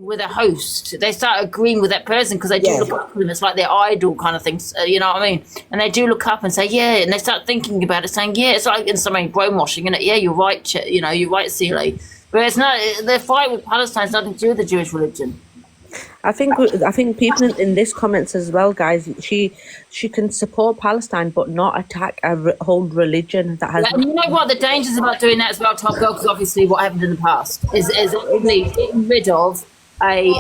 with a host, they start agreeing with that person because they do look up to them. It's like their idol kind of things, you know what I mean? And they do look up and say, yeah, and they start thinking about it, saying, yeah, it's like in somebody brainwashing, and yeah, you're right, you know, you're right, CLA. But it's not, the fight with Palestine has nothing to do with the Jewish religion. I think people in this comments as well, guys. She can support Palestine but not attack a whole religion that has. And you know what? The dangers about doing that as well, Top Girl, because obviously what happened in the past is actually getting rid of a.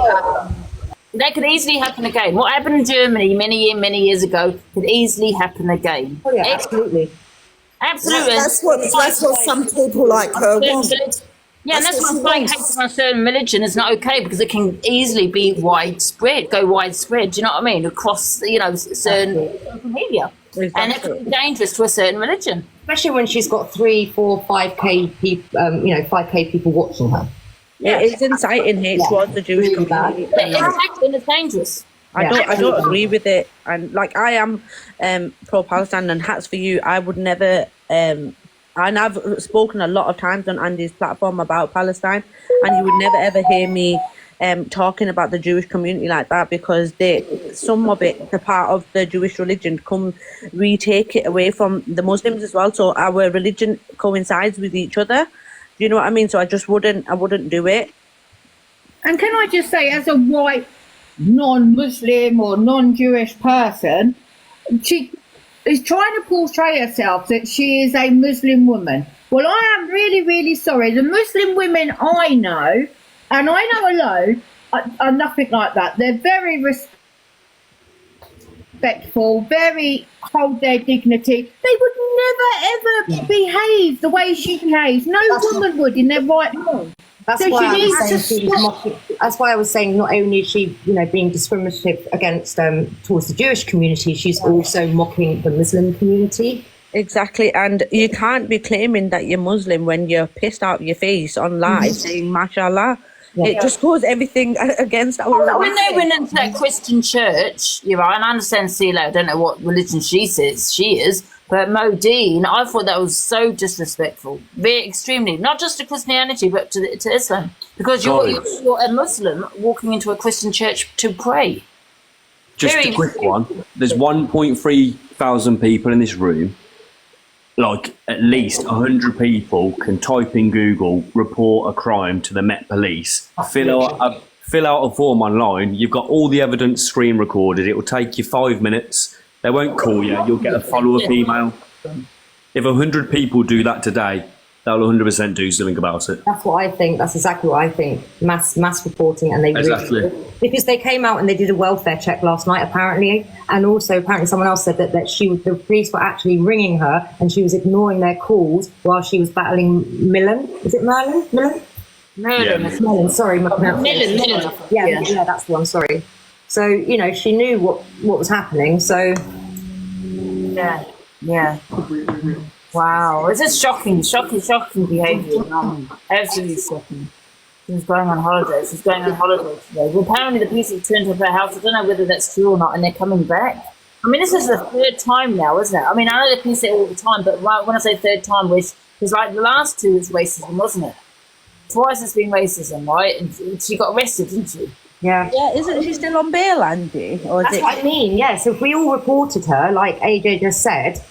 That could easily happen again. What happened in Germany many years ago could easily happen again. Oh yeah, absolutely. Absolutely. That's what some people like her want. Yeah, and that's why I'm saying hate on a certain religion is not okay, because it can easily be widespread, do you know what I mean, across, you know, certain social media. Exactly. And it can be dangerous to a certain religion. Especially when she's got 3, 4, 5K people, 5K people watching her. Yeah, it's inciting hate towards the Jewish community. Exactly, and it's dangerous. I don't agree with it. And like, I am pro-Palestine, and hats for you. I would never... and I've spoken a lot of times on Andy's platform about Palestine, and you would never ever hear me talking about the Jewish community like that, because some of it, the part of the Jewish religion, retake it away from the Muslims as well. So our religion coincides with each other. Do you know what I mean? So I wouldn't do it. And can I just say, as a white, non-Muslim or non-Jewish person, she is trying to portray herself that she is a Muslim woman. Well, I am really, really sorry. The Muslim women I know, and I know alone, are nothing like that. They're very respectful, very hold their dignity. They would never, ever behave the way she behaves. No woman would in their right mind. That's So why she I was needs saying to she was stop. mocking. That's why I was saying not only is she, being discriminative against towards the Jewish community, she's also mocking the Muslim community. Exactly, and you can't be claiming that you're Muslim when you're pissed out your face on live saying mashallah. It just goes everything against our religion. When they went into that Christian church, you're right, and I understand CLA, I don't know what religion she says she is, but Modine, I thought that was so disrespectful, very extremely, not just to Christianity, but to Islam, because you're a Muslim walking into a Christian church to pray. Just a quick one. There's 1.3 thousand people in this room. Like, at least 100 people can type in Google, report a crime to the Met Police, fill out a form online. You've got all the evidence screen recorded. It will take you 5 minutes. They won't call you. You'll get a follow-up email. If 100 people do that today, they'll 100% do something about it. That's what I think. That's exactly what I think. Mass reporting, and they Exactly. because they came out and they did a welfare check last night, apparently, and also apparently someone else said that the police were actually ringing her and she was ignoring their calls while she was battling Millen. Is it Merlin? Millen? Millen. Sorry, my pronunciation. Millen. Yeah, that's the one. Sorry. So she knew what was happening. So Yeah. Wow, it's just shocking behaviour. Absolutely shocking. She's going on holiday. Today. Well, apparently the police have turned up her house. I don't know whether that's true or not, and they're coming back. I mean, this is the third time now, isn't it? I mean, I know the police say it all the time, but when I say third time, because like the last two was racism, wasn't it? Twice it's been racism, right? And she got arrested, didn't she? yeah. Isn't she still on bail, Andy? Or That's what I mean. Yes, if we all reported her, like AJ just said,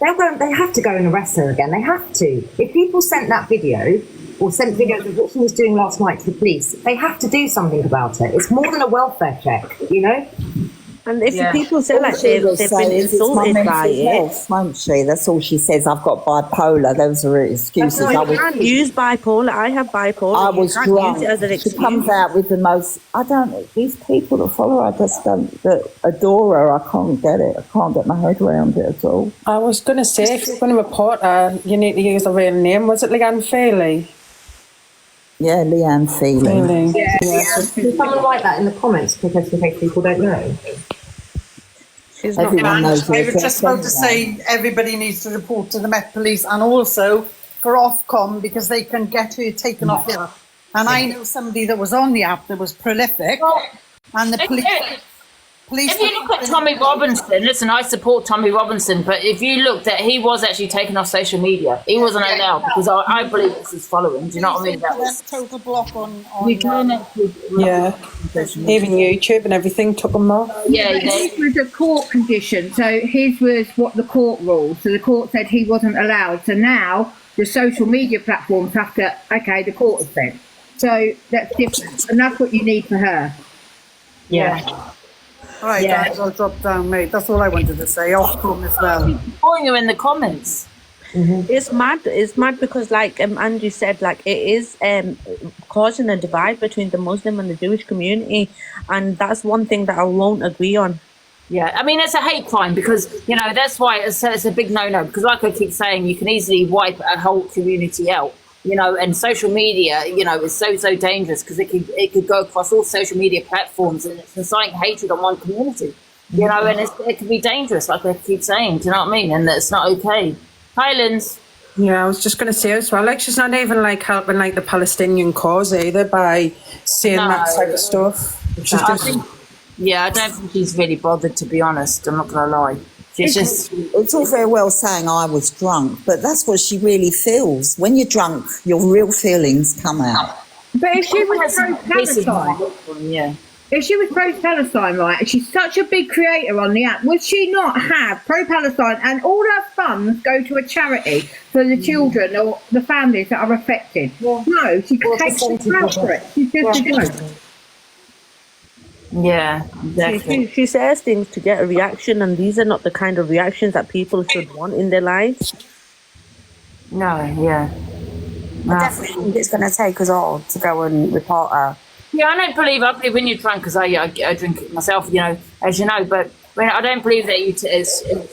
they have to go and arrest her again. They have to. If people sent that video or sent videos of what she was doing last night to the police, they have to do something about it. It's more than a welfare check, And if people say like they've been insulted by it, won't she? That's all she says. I've got bipolar. Those are her excuses. you can't use bipolar. I have bipolar. I was you can't drunk. use it as an She excuse. comes out with the most. I don't. These people that follow her, just don't. That adore her. I can't get it. I can't get my head around it at all. I was going to say, if you're going to report her, you need to use a real name. Was it Leanne Feely? Yeah, Leanne Feely. Yeah. Can someone write that in the comments because in case people don't know? Everyone knows I was just about to say everybody needs to report to the Met Police, and also for Ofcom, because they can get her taken off the app. And I know somebody that was on the app that was prolific, and the police. Police. If you look at Tommy Robinson, listen, I support Tommy Robinson, but if you look that he was actually taken off social media, he wasn't allowed because I believe it's his following. Do you know what I mean? That was total block on you can actually Even YouTube and everything took them off. Yeah, His was a court condition, so his was what the court ruled. So the court said he wasn't allowed. So now the social media platforms have to, okay, the court has said. So that's different, and that's what you need for her. Yeah. All right, guys, I'll drop down, mate. That's all I wanted to say. Ofcom as well. Pouring you in the comments. It's mad. It's mad because, like Angie said, like it is causing a divide between the Muslim and the Jewish community, and that's one thing that I won't agree on. Yeah, I mean, it's a hate crime because, you know, that's why it's a big no-no because like I keep saying, you can easily wipe a whole community out, you know, and social media, you know, is so dangerous because it could go across all social media platforms and it's inciting hatred on one community, you know, and it can be dangerous, like I keep saying, do you know what I mean? And it's not okay. Highlands. Yeah, I was just going to say as well, like she's not even like helping like the Palestinian cause either by saying that type of stuff. She's I don't think she's really bothered, to be honest. I'm not going to lie. She's just... It's all very well saying I was drunk, but that's what she really feels. When you're drunk, your real feelings come out. But if she was pro-Palestine, if she was pro-Palestine, right, and she's such a big creator on the app, would she not have pro-Palestine and all her funds go to a charity for the children or the families that are affected? No, she takes the crowd for it. She's just a joke. Yeah, exactly. She says things to get a reaction, and these are not the kind of reactions that people should want in their lives. No, yeah. I definitely think it's going to take us all to go and report her. Yeah, I believe when you're drunk, because I drink it myself, you know, as you know, but I don't believe that it's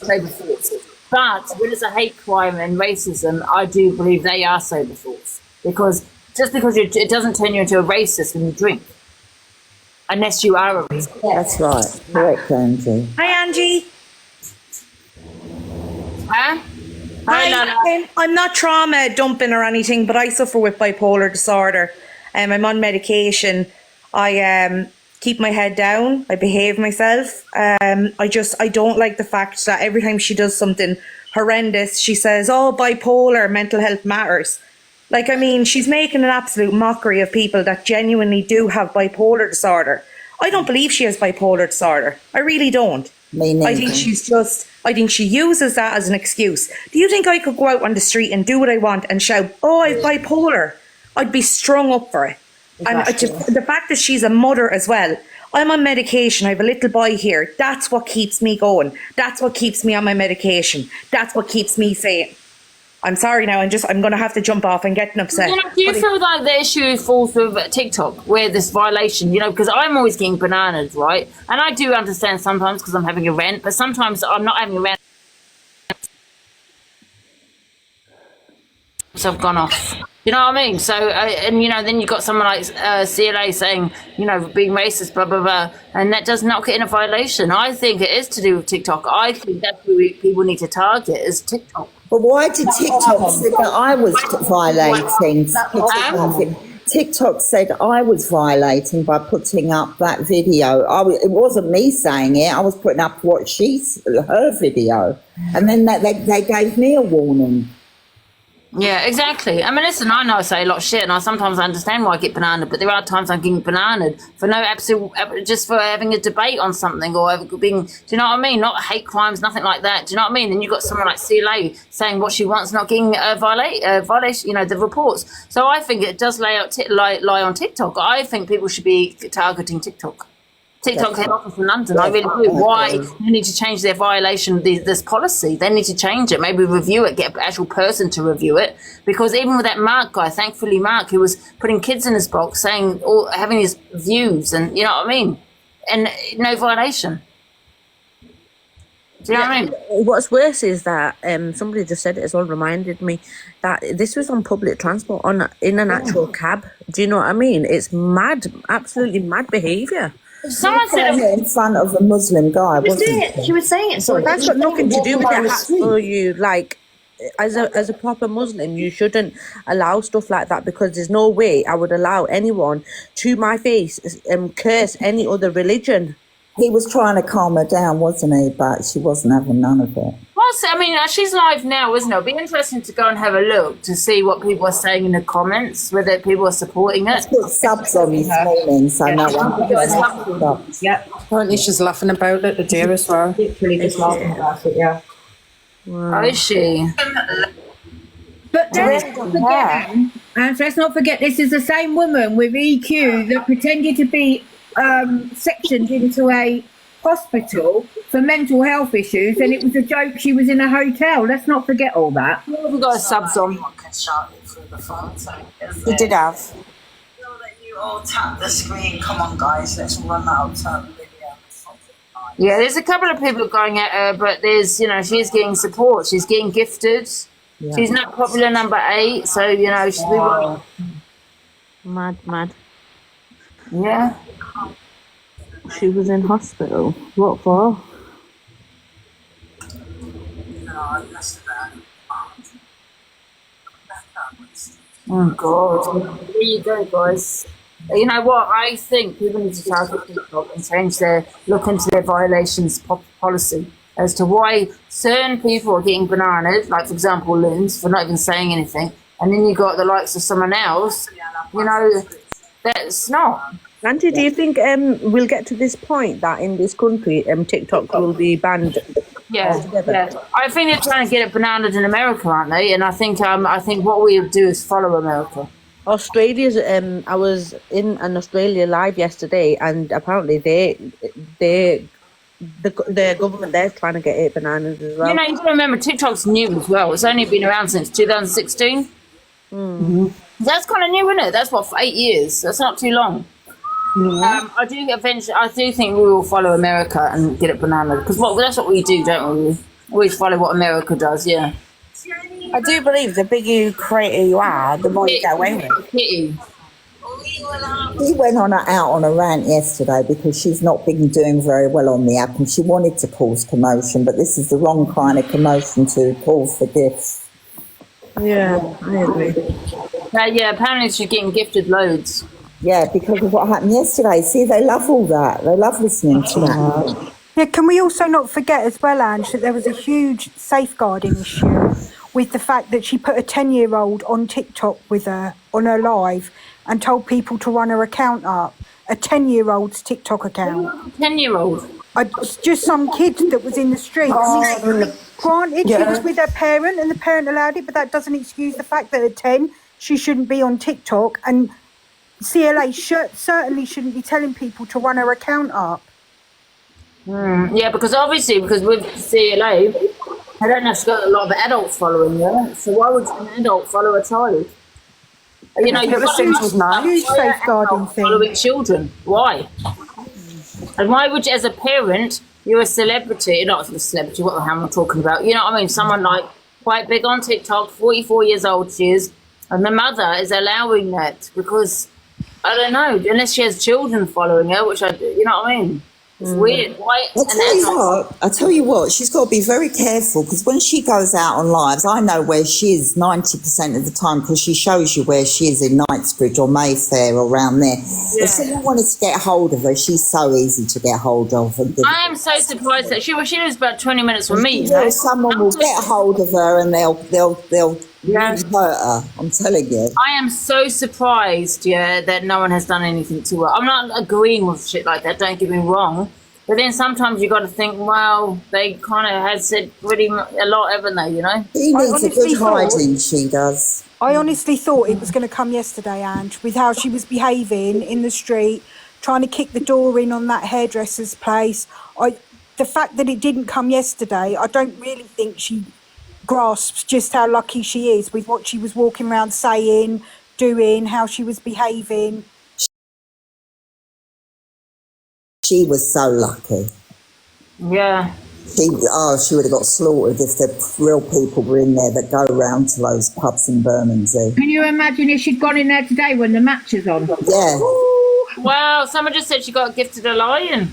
sober thoughts. But when it's a hate crime and racism, I do believe they are sober thoughts. Because just because it doesn't turn you into a racist when you drink. Unless you are a racist. That's right. Correct, Angie. Hi, Angie. Huh? Hi, I'm not trauma dumping or anything, but I suffer with bipolar disorder. I'm on medication. I keep my head down. I behave myself. I don't like the fact that every time she does something horrendous, she says, "Oh, bipolar, mental health matters." Like, I mean, she's making an absolute mockery of people that genuinely do have bipolar disorder. I don't believe she has bipolar disorder. I really don't. Me neither. I think she uses that as an excuse. Do you think I could go out on the street and do what I want and shout, "Oh, I have bipolar"? I'd be strung up for it. Exactly. And the fact that she's a mother as well. I'm on medication. I have a little boy here. That's what keeps me going. That's what keeps me on my medication. That's what keeps me saying, I'm sorry now, I'm going to have to jump off and getting upset. You know, do you feel like the issue falls with TikTok, where this violation, you know, because I'm always getting bananas, right? And I do understand sometimes because I'm having a rant, but sometimes I'm not having a rant. So I've gone off. You know what I mean? So, and you know, then you got someone like CLA saying, you know, being racist, blah, blah, blah, and that does not get in a violation. I think it is to do with TikTok. I think that's who people need to target is TikTok. But why did TikTok say that I was violating? TikTok said I was violating by putting up that video. It wasn't me saying it. I was putting up her video. And then they gave me a warning. Yeah, exactly. I mean, listen, I know I say a lot of shit, and I sometimes understand why I get bananaed, but there are times I'm getting bananaed for no absolute, just for having a debate on something or being, do you know what I mean? Not hate crimes, nothing like that. Do you know what I mean? And you've got someone like CLA saying what she wants, not getting violation, you know, the reports. So I think it does lie on TikTok. I think people should be targeting TikTok. TikTok head office in London. I really do. Why they need to change their violation, this policy? They need to change it. Maybe review it. Get an actual person to review it. Because even with that Mark guy, thankfully Mark, who was putting kids in his box, saying or having his views, and you know what I mean, and no violation. Do you know what I mean? What's worse is that somebody just said it as well, reminded me that this was on public transport, in an actual cab. Do you know what I mean? It's mad, absolutely mad behaviour. Someone said it in front of a Muslim guy, She was saying it. So that's got nothing to do with the hats for you. Like, as a proper Muslim, you shouldn't allow stuff like that, because there's no way I would allow anyone to my face curse any other religion. He was trying to calm her down, wasn't he? But she wasn't having none of it. I mean, she's live now, isn't it? It'll be interesting to go and have a look to see what people are saying in the comments, whether people are supporting it. I put subs on this morning, so no one can subs. Yep. Apparently she's laughing about it today as well. Literally just laughing about it, yeah. How is she? But let's not forget, this is the same woman with EQ that pretended to be sectioned into a hospital for mental health issues, and it was a joke she was in a hotel. Let's not forget all that. We've got subs on. He did have. You all tap the screen. Come on, guys, let's run out. Yeah, there's a couple of people going at her, but there's, she's getting support. She's getting gifted. Yeah. She's not popular number 8, so, she's Mad. Yeah. She was in hospital. What for? Oh, God. There you go, guys. You know what? I think people need to target TikTok and look into their violations policy as to why certain people are getting bananaed, like, for example, Lynn's, for not even saying anything. And then you got the likes of someone else, that's not. Auntie, do you think we'll get to this point that in this country TikTok will be banned? Yeah. I think they're trying to get it bananaed in America, aren't they? And I think what we'll do is follow America. Australia's I was in an Australia live yesterday, and apparently the government there's trying to get it bananas as well. You got to remember TikTok's new as well. It's only been around since 2016. Mm-hmm. That's kind of new, isn't it? That's for 8 years. That's not too long. Mm-hmm. I do think we will follow America and get it banana, because that's what we do, don't we? We always follow what America does. Yeah. I do believe the bigger creator you are, the more you get away with. He went out on a rant yesterday because she's not been doing very well on the app, and she wanted to cause commotion, but this is the wrong kind of commotion to call for gifts. Yeah, I agree. Yeah, apparently she's getting gifted loads. Yeah, because of what happened yesterday. See, they love all that. They love listening to that. Yeah, can we also not forget as well, Ange, that there was a huge safeguarding issue with the fact that she put a 10-year-old on TikTok with her on her live and told people to run her account up. A 10-year-old's TikTok account. 10-year-old? Just some kid that was in the streets. Granted, she was with her parent and the parent allowed it, but that doesn't excuse the fact that at 10, she shouldn't be on TikTok, and CLA certainly shouldn't be telling people to run her account up. Yeah, because with CLA, I don't know if she's got a lot of adults following her, so why would an adult follow a child? You've got a huge safeguarding thing. Following children. Why? And why would you, as a parent, you're a celebrity, not a celebrity, what the hell am I talking about? You know what I mean? Someone like quite big on TikTok, 44 years old she is, and the mother is allowing that because, I don't know, unless she has children following her, which you know what I mean? It's weird. Why? I tell you what, she's got to be very careful, because when she goes out on lives, I know where she is 90% of the time, because she shows you where she is in Knightsbridge or Mayfair or around there. Yeah. If someone wanted to get hold of her, she's so easy to get hold of. I am so surprised that she lives about 20 minutes from me. Someone will get hold of her and they'll hurt her. I'm telling you. I am so surprised, that no one has done anything to her. I'm not agreeing with shit like that, don't get me wrong. But then sometimes you got to think, well, they kind of had said pretty a lot, haven't they, She needs a good hiding, she does. I honestly thought it was going to come yesterday, Ange, with how she was behaving in the street, trying to kick the door in on that hairdresser's place. The fact that it didn't come yesterday, I don't really think she grasps just how lucky she is with what she was walking around saying, doing, how she was behaving. She was so lucky. Yeah. She would have got slaughtered if the real people were in there that go around to those pubs in Bermondsey. Can you imagine if she'd gone in there today when the match is on? Yeah. Ooh. Wow, someone just said she got gifted a lion.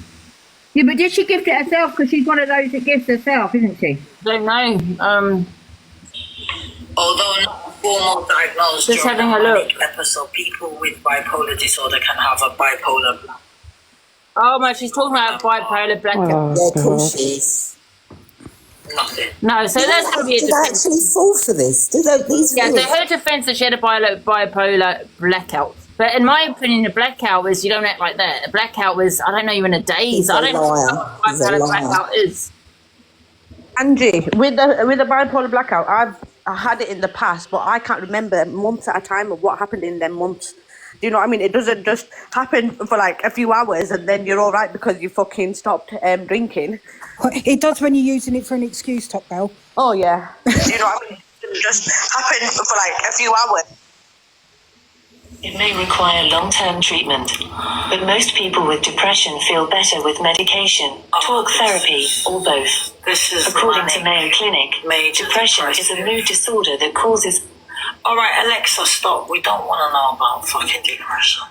Yeah, but did she gift it herself? Because she's one of those that gifts herself, isn't she? Don't know. Although not formal diagnosed, just having a look. Episode, people with bipolar disorder can have a bipolar. Oh my, she's talking about bipolar blackout. Yeah, of course she is. No, so that's going to be a Did I defense. actually fall for this? These Yeah, so viewers- her defense that she had a bipolar blackout. But in my opinion, a blackout was, you don't act like that. A blackout was, I don't know, you're in a daze. He's a I don't know liar. what He's a bipolar liar. blackout is. Angie, with the bipolar blackout, I had it in the past, but I can't remember months at a time of what happened in them months. Do you know what I mean? It doesn't just happen for like a few hours and then you're all right because you fucking stopped drinking. It does when you're using it for an excuse, Top Girl. Oh yeah. Do you know what I mean? It doesn't just happen for like a few hours. It may require long-term treatment, but most people with depression feel better with medication, talk therapy, or both. According to Mayo Clinic, depression is a mood disorder that causes... All right, Alexa, stop. We don't want to know about fucking depression.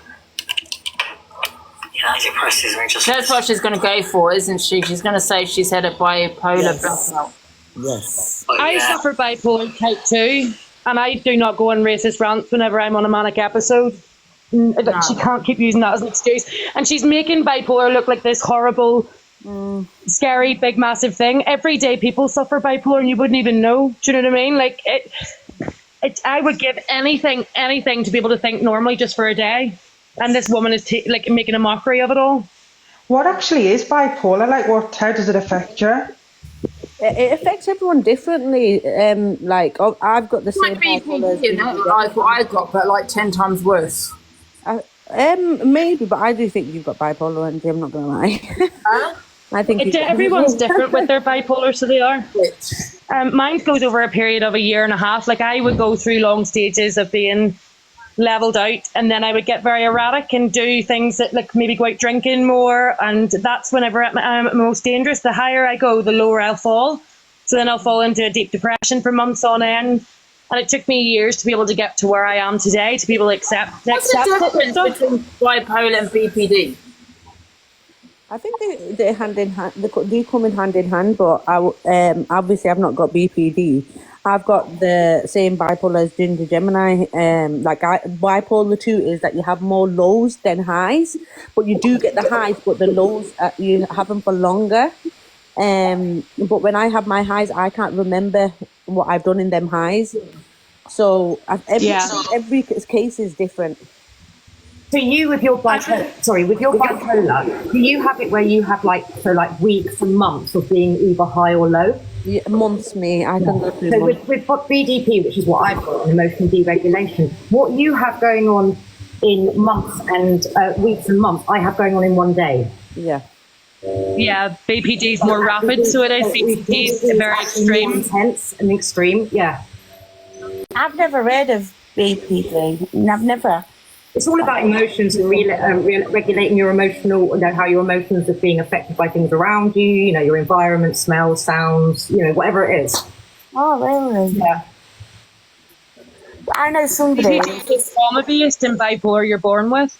You know, depresses me just... That's what she's going to go for, isn't she? She's going to say she's had a bipolar blackout. Yes. I suffer bipolar type 2, and I do not go on racist rants whenever I'm on a manic episode. She can't keep using that as an excuse. And she's making bipolar look like this horrible, scary, big, massive thing. Everyday people suffer bipolar and you wouldn't even know. Do you know what I mean? Like, I would give anything to be able to think normally just for a day. And this woman is like making a mockery of it all. What actually is bipolar? Like, how does it affect you? It affects everyone differently. I've got the same bipolar as you know, like what I got, but like 10 times worse. Maybe, but I do think you've got bipolar, Angie, I'm not going to lie. I think everyone's different with their bipolar, so they are. Mine goes over a period of a year and a half. Like, I would go through long stages of being leveled out, and then I would get very erratic and do things that, like, maybe go out drinking more, and that's whenever I'm most dangerous. The higher I go, the lower I'll fall. So then I'll fall into a deep depression for months on end. And it took me years to be able to get to where I am today, to be able to accept What's the difference between bipolar and BPD? I think they're hand in hand. They come in hand in hand, but obviously I've not got BPD. I've got the same bipolar as Ginger Gemini. Bipolar 2 is that you have more lows than highs, but you do get the highs, but the lows you have them for longer. But when I have my highs, I can't remember what I've done in them highs. So every case is different. So you with your bipolar, do you have it where you have weeks and months of being either high or low? Yeah, months, me. I can go through So months. with BDP, which is what I've got, emotional deregulation, what you have going on in months and weeks and months, I have going on in one day. Yeah. Yeah, BPD is more rapid, so it is. BPD is very extreme. Intense and extreme, yeah. I've never heard of BPD. I've never. It's all about emotions and regulating your emotional, how your emotions are being affected by things around you, your environment, smells, sounds, whatever it is. Oh, really? Yeah. I know somebody. BPD is trauma-based and bipolar you're born with.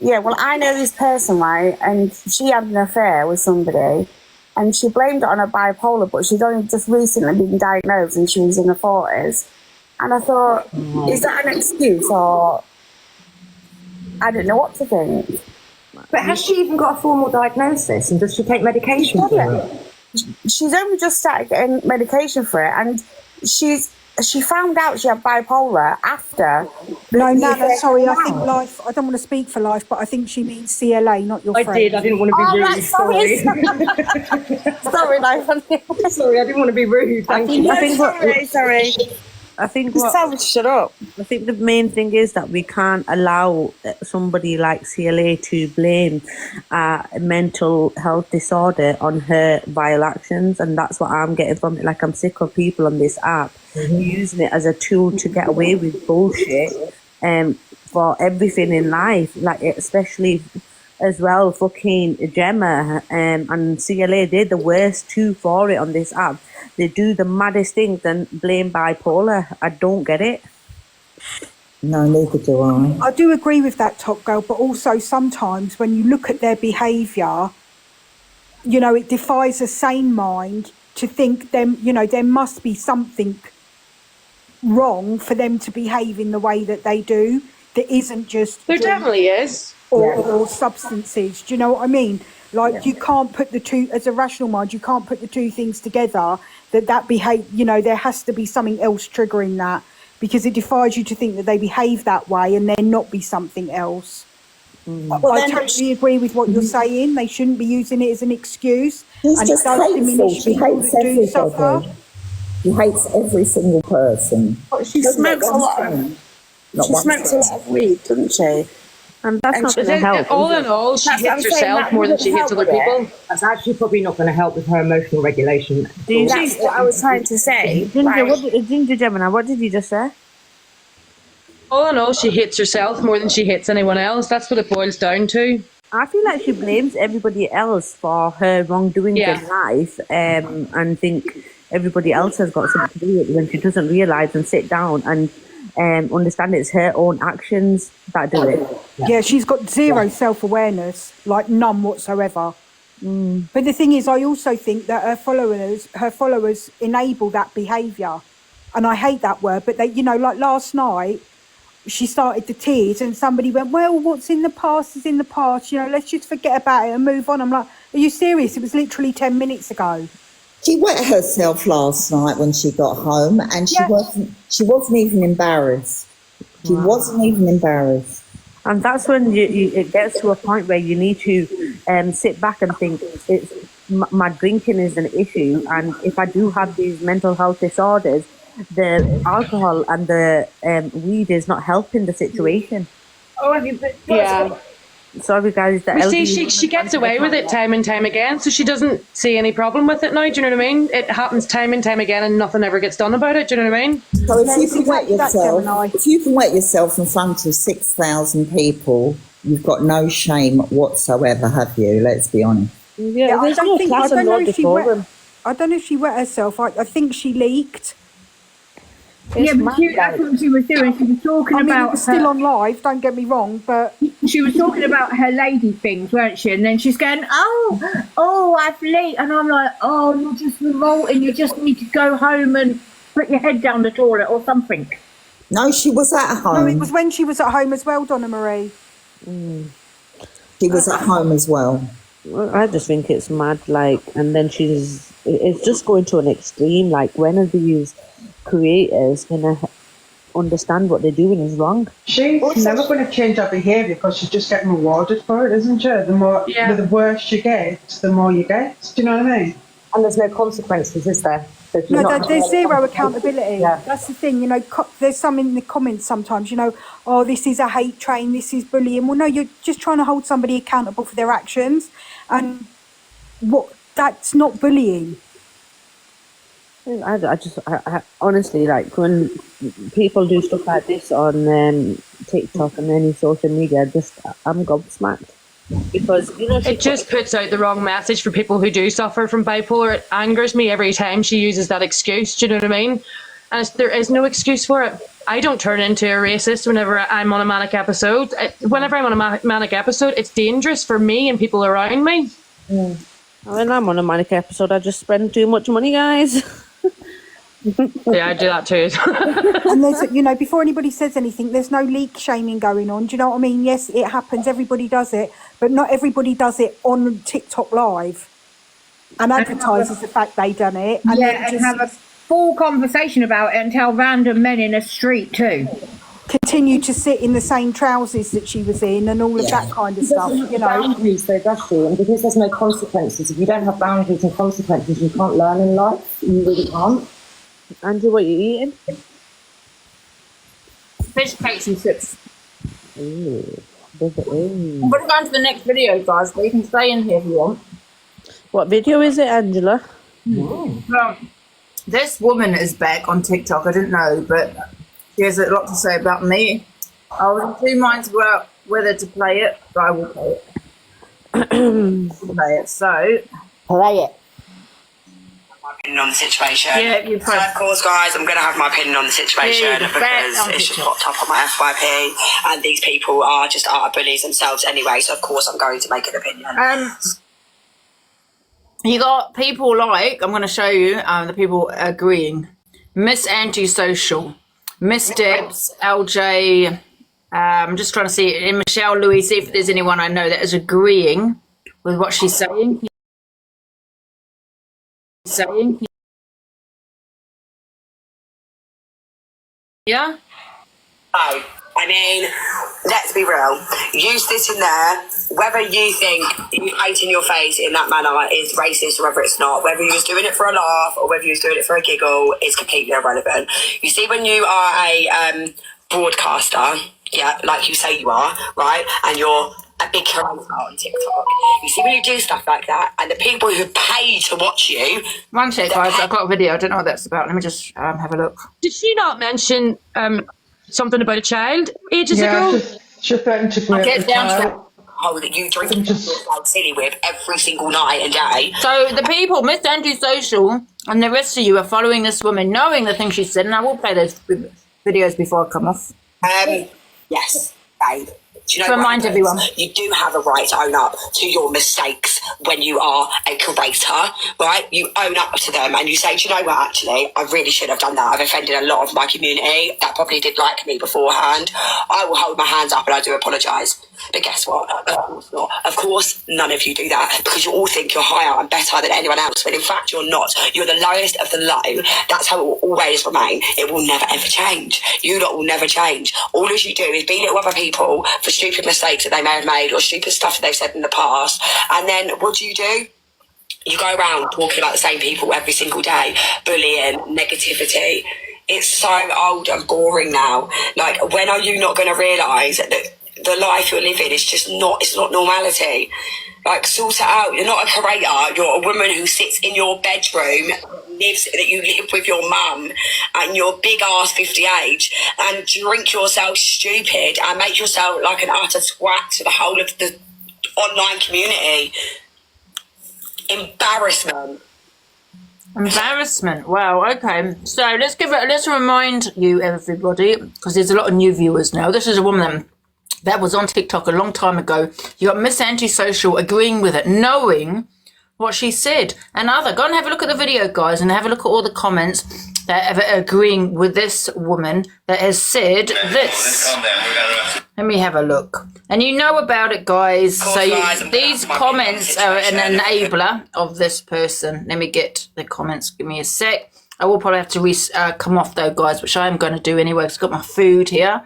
Yeah, well, I know this person, right, and she had an affair with somebody, and she blamed it on her bipolar, but she'd only just recently been diagnosed, and she was in her 40s. And I thought, is that an excuse, or I don't know what to think. But has she even got a formal diagnosis, and does she take medication for it? She's only just started getting medication for it, and she found out she had bipolar after. No, Nana, sorry, I think Life, I don't want to speak for Life, but I think she means CLA, not your friend. I didn't want to be rude. Right, sorry. Sorry, Life. Sorry, I didn't want to be rude. Thank you. Sorry. I think shut up. I think the main thing is that we can't allow somebody like CLA to blame a mental health disorder on her vile actions, and that's what I'm getting from it. Like, I'm sick of people on this app using it as a tool to get away with bullshit for everything in life, like especially as well fucking Gemma and CLA. They're the worst two for it on this app. They do the maddest things and blame bipolar. I don't get it. No, neither do I. I do agree with that, Top Girl, but also sometimes when you look at their behaviour, it defies a sane mind to think there must be something wrong for them to behave in the way that they do. That isn't just... There definitely is. or substances. Do you know what I mean? Like, you can't put the two, as a rational mind, you can't put the two things together, that behave, there has to be something else triggering that, because it defies you to think that they behave that way and there not be something else. I totally agree with what you're saying. They shouldn't be using it as an excuse. She's And just it does hateful. diminish She people hates that do suffer. everybody. She hates every single person. She smokes a lot of. She smokes a lot of weed, doesn't she? And that's not going to help. All in all, she hits herself more than she hits other people. That's actually probably not going to help with her emotional regulation. That's what I was trying to say. Ginger Gemini, what did you just say? All in all, she hits herself more than she hits anyone else. That's what it boils down to. I feel like she blames everybody else for her wrongdoings in life, and think everybody else has got something to do with it, when she doesn't realise and sit down and understand it's her own actions that do it. Yeah, she's got zero self-awareness, like none whatsoever. But the thing is, I also think that her followers enable that behaviour. And I hate that word, but they, like last night, she started the tears and somebody went, well, what's in the past is in the past, let's just forget about it and move on. I'm like, are you serious? It was literally 10 minutes ago. She wet herself last night when she got home, and she wasn't even embarrassed. She wasn't even embarrassed. And that's when it gets to a point where you need to sit back and think, my drinking is an issue, and if I do have these mental health disorders, the alcohol and the weed is not helping the situation. Yeah. Sorry, guys. She gets away with it time and time again, so she doesn't see any problem with it now. Do you know what I mean? It happens time and time again, and nothing ever gets done about it. Do you know what I mean? So if you can wet yourself in front of 6,000 people, you've got no shame whatsoever, have you? Let's be honest. Yeah, I don't know if she wet herself. I think she leaked. But that's what she was doing. She was talking about. It was still on live. Don't get me wrong, but she was talking about her lady things, weren't she? And then she's going, "Oh, I've leaked," and I'm like, "Oh, you're just revolting. You just need to go home and put your head down the toilet or something." No, she was at home. No, it was when she was at home as well, Donna Marie. She was at home as well. I just think it's mad, and then it's just going to an extreme. Like, when are these creators gonna understand what they're doing is wrong? She's never going to change her behaviour because she's just getting rewarded for it, isn't she? The worse you get, the more you get. Do you know what I mean? And there's no consequences, is there? No, there's zero accountability. Yeah. That's the thing, there's some in the comments sometimes, oh, this is a hate train, this is bullying. Well, no, you're just trying to hold somebody accountable for their actions, and that's not bullying. I honestly, when people do stuff like this on TikTok and any social media, I'm gobsmacked, because it just puts out the wrong message for people who do suffer from bipolar. It angers me every time she uses that excuse. Do you know what I mean? And there is no excuse for it. I don't turn into a racist whenever I'm on a manic episode. Whenever I'm on a manic episode, it's dangerous for me and people around me. When I'm on a manic episode, I just spend too much money, guys. Yeah, I do that too. And there's, before anybody says anything, there's no leak shaming going on. Do you know what I mean? Yes, it happens. Everybody does it, but not everybody does it on TikTok Live and advertises the fact they done it. And and have a full conversation about it and tell random men in a street too. Continue to sit in the same trousers that she was in and all of that kind of stuff. Boundaries, though, does she? And because there's no consequences, if you don't have boundaries and consequences, you can't learn in life. You really can't. Angie, what are you eating? Fish cakes and chips. Ooh. I'm going to go on to the next video, guys, but you can stay in here if you want. What video is it, Angela? This woman is back on TikTok. I didn't know, but she has a lot to say about me. I was in two minds about whether to play it, but I will play it. Play it. Opinion on the situation. Yeah, you so of course, guys, I'm going to have my opinion on the situation because it's just popped up on my FYP, and these people are just art bullies themselves anyway. So of course, I'm going to make an opinion. You got people like, I'm going to show you the people agreeing. Miss Antisocial, Miss Debs, LJ, I'm just trying to see, in Michelle, Louis, see if there's anyone I know that is agreeing with what she's saying. Yeah? No, I mean, let's be real. You sitting there, whether you think you painting your face in that manner is racist or whether it's not, whether you was doing it for a laugh or whether you was doing it for a giggle, is completely irrelevant. You see, when you are a broadcaster, yeah, like you say you are, right, and you're a big curator on TikTok, you see when you do stuff like that, and the people who pay to watch you... One sec, guys, I've got a video, I don't know what that's about. Let me just have a look. Did she not mention something about a child ages ago? She threatened to I'll get down to that. Oh, that you drink yourself silly with every single night and day. So the people, Miss Antisocial, and the rest of you are following this woman, knowing the things she said, and I will play those videos before I come off. Yes, babe. Do you know To remind everyone. You do have a right to own up to your mistakes when you are a curator, right? You own up to them and you say, do you know what, actually, I really should have done that. I've offended a lot of my community that probably did like me beforehand. I will hold my hands up and I do apologise. But guess what? Of course not. Of course, none of you do that because you all think you're higher and better than anyone else, when in fact you're not. You're the lowest of the low. That's how it will always remain. It will never ever change. You lot will never change. All as you do is belittle other people for stupid mistakes that they may have made or stupid stuff that they've said in the past. And then what do? You go around talking about the same people every single day, bullying, negativity. It's so old and boring now. Like, when are you not going to realise that the life you're living is just not, it's not normality? Like, sort it out. You're not a curator. You're a woman who sits in your bedroom, that you live with your mum and your big ass 50 age, and drink yourself stupid and make yourself like an utter twat to the whole of the online community. Embarrassment. Wow. Okay. So let's remind you, everybody, because there's a lot of new viewers now. This is a woman that was on TikTok a long time ago. You got Miss Antisocial agreeing with it, knowing what she said. And go and have a look at the video, guys, and have a look at all the comments that are agreeing with this woman that has said this. Let me have a look. And you know about it, guys. So these comments are an enabler of this person. Let me get the comments. Give me a sec. I will probably have to come off though, guys, which I am going to do anyway. I've got my food here.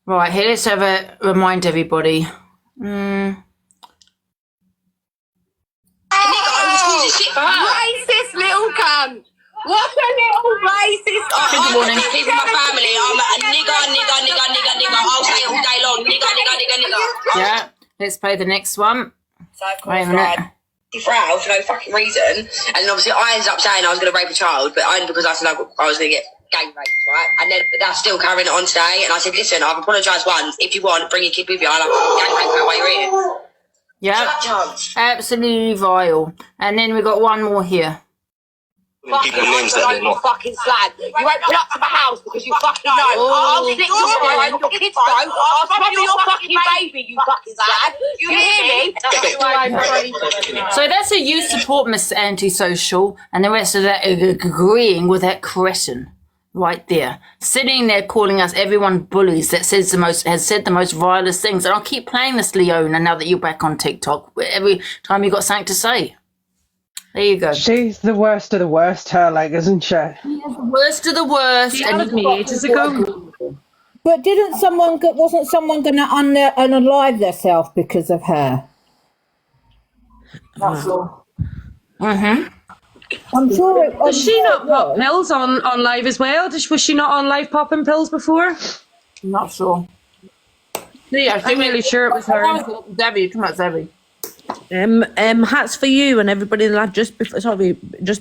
Right, here, let's have a remind everybody. Racist little cunt. What a little racist. Good morning. People in my family, I'm a nigga. I'll say it all day long. Nigga. Yeah, let's play the next one. So of course, Frau for no fucking reason. And obviously I ended up saying I was going to rape a child, but only because I said I was going to get gang raped, right? And then that's still carrying it on today. And I said, listen, I've apologised once. If you want, bring your kid with you. I'll gang rape her while you're here. Yeah, absolutely vile. And then we got one more here. People names that they're not. Fucking slag. You won't pull up to my house because you fucking know. I'll stick your phone, your kids' phone. I'll smother your fucking baby, you fucking slag. You hear me? So that's a you support Miss Antisocial, and the rest of that are agreeing with that cretin right there, sitting there calling us everyone bullies that has said the most vilest things. And I'll keep playing this, Leona, now that you're back on TikTok. Every time you got something to say. There you go. She's the worst of the worst, her, like, isn't she? She is the worst of the worst. She outed me ages ago. But wasn't someone going to unalive themselves because of her? Not sure. Mm-hmm. I'm sure. Does she not pop pills on live as well? Was she not on live popping pills before? I'm not sure. Yeah, I'm really sure it was her. Debbie, come on, Debbie. Hats for you and everybody. Just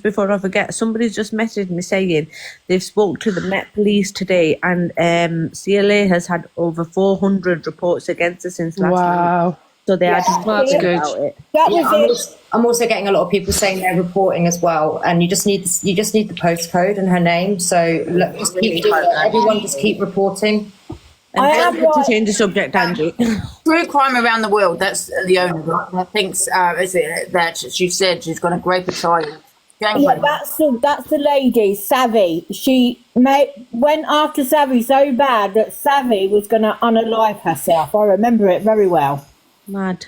before I forget, somebody's just messaged me saying they've spoke to the Met Police today, and CLA has had over 400 reports against her since last week. So they are just that's good. That was I'm also getting a lot of people saying they're reporting as well, and you just need the postcode and her name. So just keep everyone just keep reporting. And I have to change the subject, Angie. True crime around the world. That's the owner that thinks that she said she's going to rape a child. Yeah, that's the lady, Savvy. Went after Savvy so bad that Savvy was going to unalive herself. I remember it very well. Mad.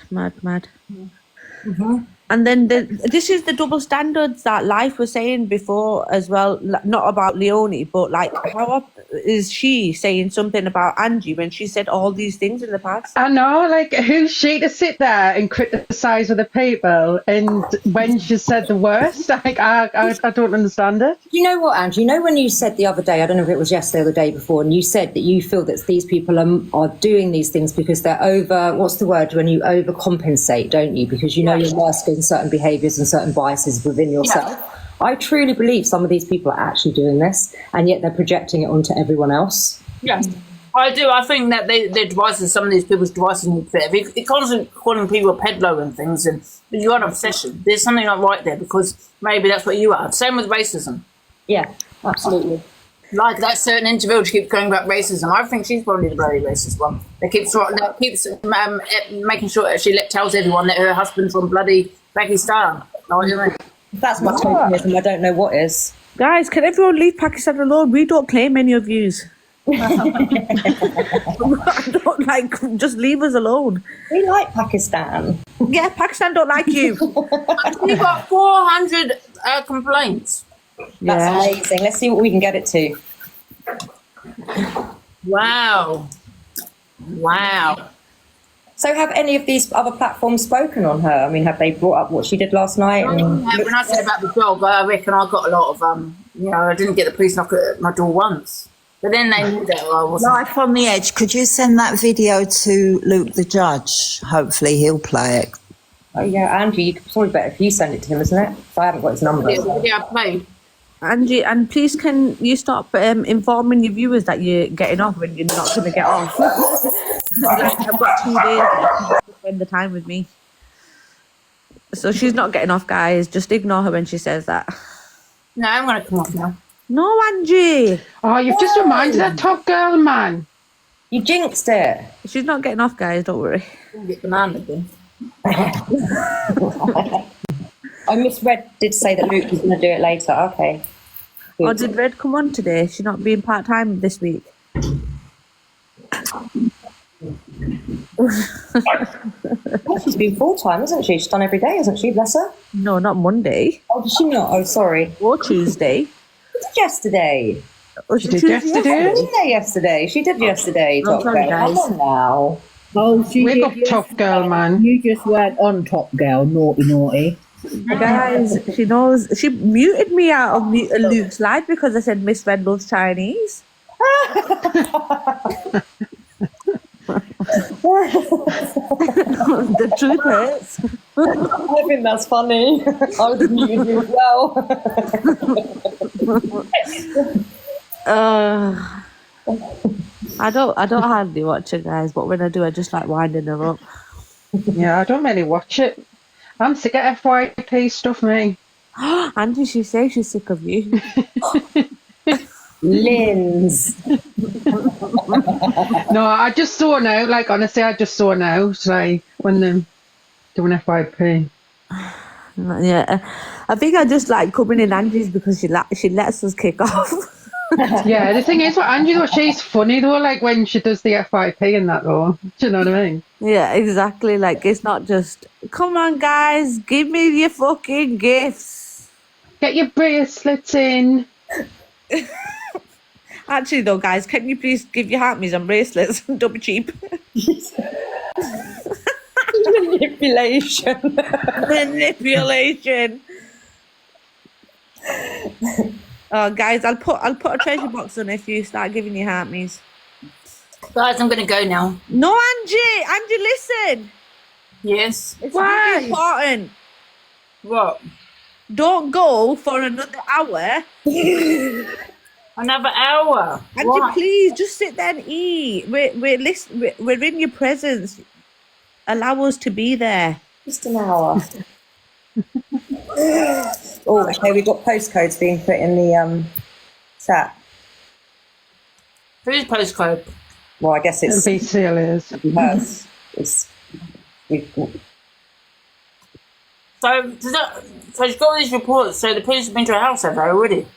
And then this is the double standards that Life was saying before as well, not about Leonie, but like how is she saying something about Angie when she said all these things in the past? I know, like, who's she to sit there and criticise other people? And when she said the worst, like, I don't understand it. You know what, Angie? You know when you said the other day, I don't know if it was yesterday or the day before, and you said that you feel that these people are doing these things because they're what's the word, when you overcompensate, don't you? Because you know you're masking certain behaviours and certain biases within yourself. Yeah. I truly believe some of these people are actually doing this, and yet they're projecting it onto everyone else. Yes, I do. I think that their devices, some of these people's devices need fit. If you're constantly calling people peddler and things, and you're an obsession, there's something not right there, because maybe that's what you are. Same with racism. Yeah, absolutely. Like that certain individual keeps going about racism. I think she's probably the very racist one. That keeps making sure that she tells everyone that her husband's from bloody Pakistan. Know what you mean? That's my tokenism. I don't know what is. Guys, can everyone leave Pakistan alone? We don't claim any of yous. Just leave us alone. We like Pakistan. Yeah, Pakistan don't like you. We've got 400 complaints. That's amazing. Let's see what we can get it to. Wow. So have any of these other platforms spoken on her? I mean, have they brought up what she did last night? When I said about the dog, I reckon I got a lot of, I didn't get the police knock at my door once. But then they knew that I wasn't. Life on the Edge, could you send that video to Luke the Judge? Hopefully he'll play it. Oh, yeah, Angie, it's probably better if you send it to him, isn't it? So I haven't got his number. Yeah, the video I played. Angie, and please can you stop informing your viewers that you're getting off when you're not going to get off? I've got 2 days to spend the time with me. So she's not getting off, guys. Just ignore her when she says that. No, I'm going to come off now. No, Angie. Oh, you've just reminded that top girl, man. You jinxed it. She's not getting off, guys. Don't worry. Get banana then. I misread, did say that Luke was going to do it later. Okay. Good. Oh, did Red come on today? She's not being part-time this week. Well, she's been full-time, isn't she? She's done every day, isn't she? Bless her. No, not Monday. Oh, did she not? Oh, sorry. Or Tuesday. She did yesterday. Oh, she did yesterday? She did yesterday. I'm sorry, guys. Come on now. Oh, she Wake did up, top girl, man. You just weren't on Top Girl, naughty. Guys, she knows. She muted me out of Luke's live because I said Miss Red loves Chinese. The truth hurts. I think that's funny. I would have muted you as well. I don't hardly watch it, guys, but when I do, I just like winding her up. Yeah, I don't really watch it. I'm sick of FYP stuff, me. Angie, she says she's sick of you. Linz. No, I just saw now. Like, honestly, I just saw now. Like, when they're doing FYP. Yeah, I think I just like coming in Angie's because she lets us kick off. Yeah, the thing is, she's funny though, like when she does the FYP and that though. Do you know what I mean? Yeah, exactly. Like, it's not just, come on guys, give me your fucking gifts. Get your bracelets in. Actually though, guys, can you please give your heart me some bracelets? Double cheap. Manipulation. Oh, guys, I'll put a treasure box on if you start giving your heart me's. Guys, I'm going to go now. No, Angie, listen. Yes. It's really important. What? Don't go for another hour. Another hour? Angie, Why? please, just sit there and eat. We're in your presence. Allow us to be there. Just an hour. Oh, okay, we've got postcodes being put in the chat. Whose postcode? Well, I guess it's CLA's. It's So, so she's got all these reports, so the police have been to her house, have they, already?